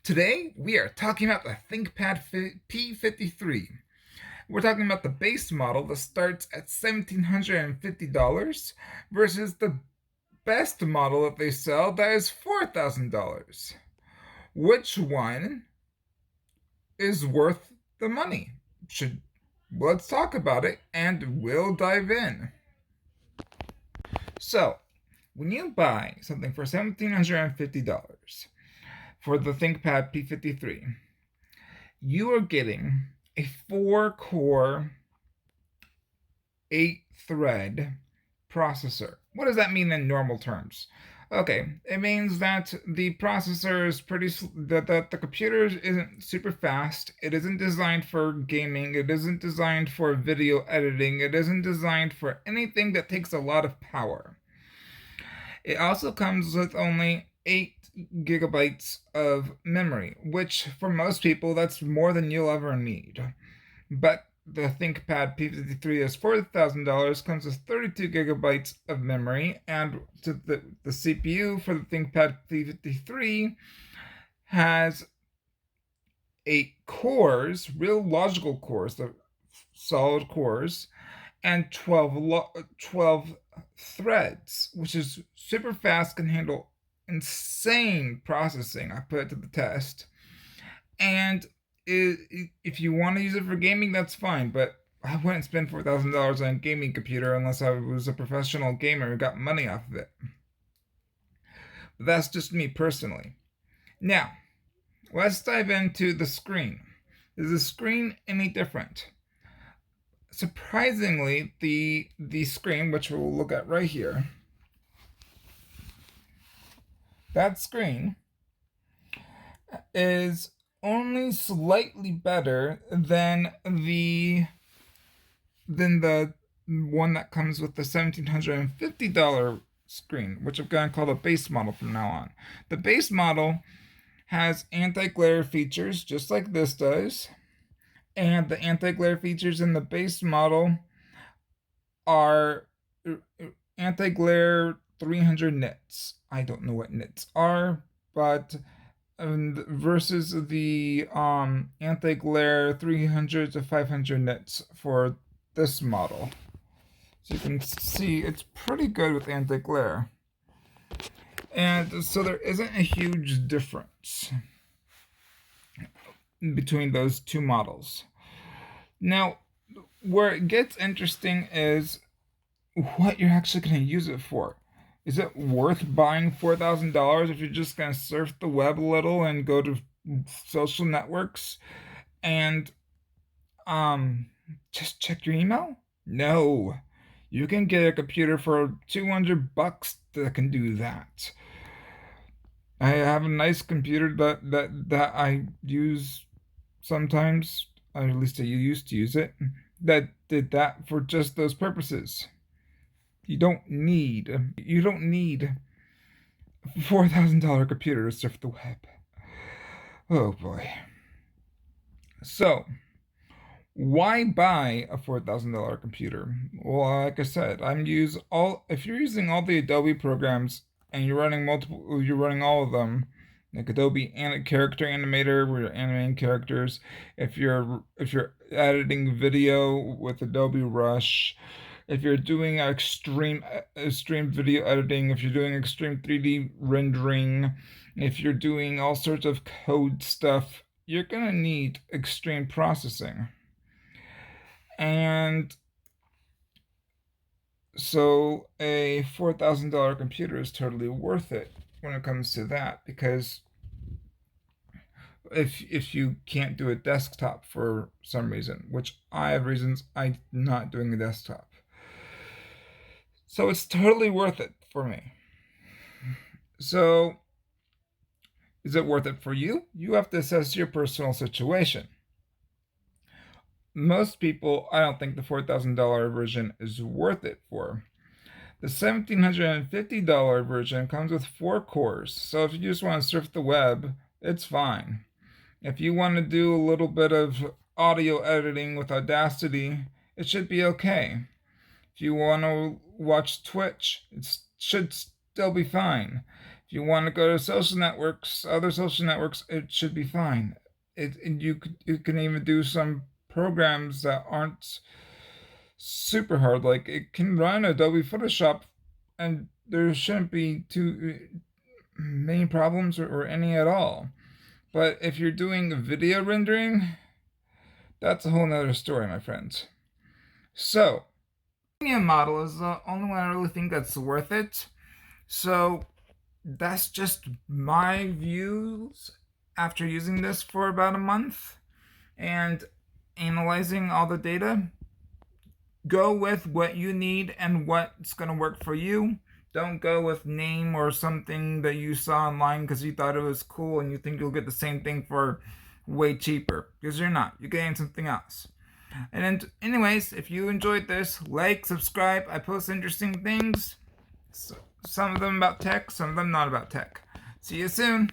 Today, we are talking about the Thinkpad p53. We're talking about the base model that starts at $1,750 versus the best model that they sell that is $4,000. Which one is worth the money? Let's talk about it and we'll dive in. So, when you buy something for $1,750 for the Thinkpad P53, you are getting a 4-core, 8-thread processor. What does that mean in normal terms? Okay, it means that the processor is that the computer isn't super fast. It isn't designed for gaming. It isn't designed for video editing. It isn't designed for anything that takes a lot of power. It also comes with only 8 gigabytes of memory, which for most people, that's more than you'll ever need. But the ThinkPad P53 is $4,000, comes with 32 gigabytes of memory, and the CPU for the ThinkPad P53 has 8 cores, real logical cores, the solid cores, and 12 threads, which is super fast, can handle insane processing. I put it to the test. And if you want to use it for gaming, that's fine, but I wouldn't spend $4,000 on a gaming computer unless I was a professional gamer who got money off of it. But that's just me personally. Now, let's dive into the screen. Is the screen any different? Surprisingly, the screen, which we'll look at right here, that screen is only slightly better than the one that comes with the $1,750 screen, which I'm going to call the base model from now on. The base model has anti-glare features just like this does, and the anti-glare features in the base model are anti-glare 300 nits. I don't know what nits are, but versus the anti-glare 300 to 500 nits for this model. So you can see it's pretty good with anti-glare. And so there isn't a huge difference between those two models. Now, where it gets interesting is what you're actually going to use it for. Is it worth buying $4,000 if you're just going to surf the web a little and go to social networks and just check your email? No. You can get a computer for $200 that can do that. I have a nice computer that I use sometimes, or at least I used to use it, that did that for just those purposes. You don't need a $4,000 computer to surf the web. Oh boy. So, why buy a $4,000 computer? Well, like I said, if you're using all the Adobe programs and you're running all of them, like Adobe Character Animator, where you're animating characters. If you're editing video with Adobe Rush, if you're doing extreme video editing, if you're doing extreme 3D rendering, if you're doing all sorts of code stuff, you're gonna need extreme processing. And so a $4,000 computer is totally worth it when it comes to that, because if you can't do a desktop for some reason, which I have reasons I'm not doing a desktop. So it's totally worth it for me. So is it worth it for you? You have to assess your personal situation. Most people, I don't think the $4,000 version is worth it for. The $1,750 version comes with 4 cores, so if you just want to surf the web, it's fine. If you want to do a little bit of audio editing with Audacity, it should be okay. If you want to watch Twitch, it should still be fine. If you want to go to social networks, other social networks, it should be fine. And you can even do some programs that aren't super hard. Like it can run Adobe Photoshop, and there shouldn't be too many problems or any at all. But if you're doing video rendering, that's a whole nother story, my friends. So, premium model is the only one I really think that's worth it. So, that's just my views after using this for about a month and analyzing all the data. Go with what you need and what's going to work for you. Don't go with name or something that you saw online because you thought it was cool and you think you'll get the same thing for way cheaper, because you're not. You're getting something else. And anyways, if you enjoyed this, like, subscribe. I post interesting things. Some of them about tech, some of them not about tech. See you soon.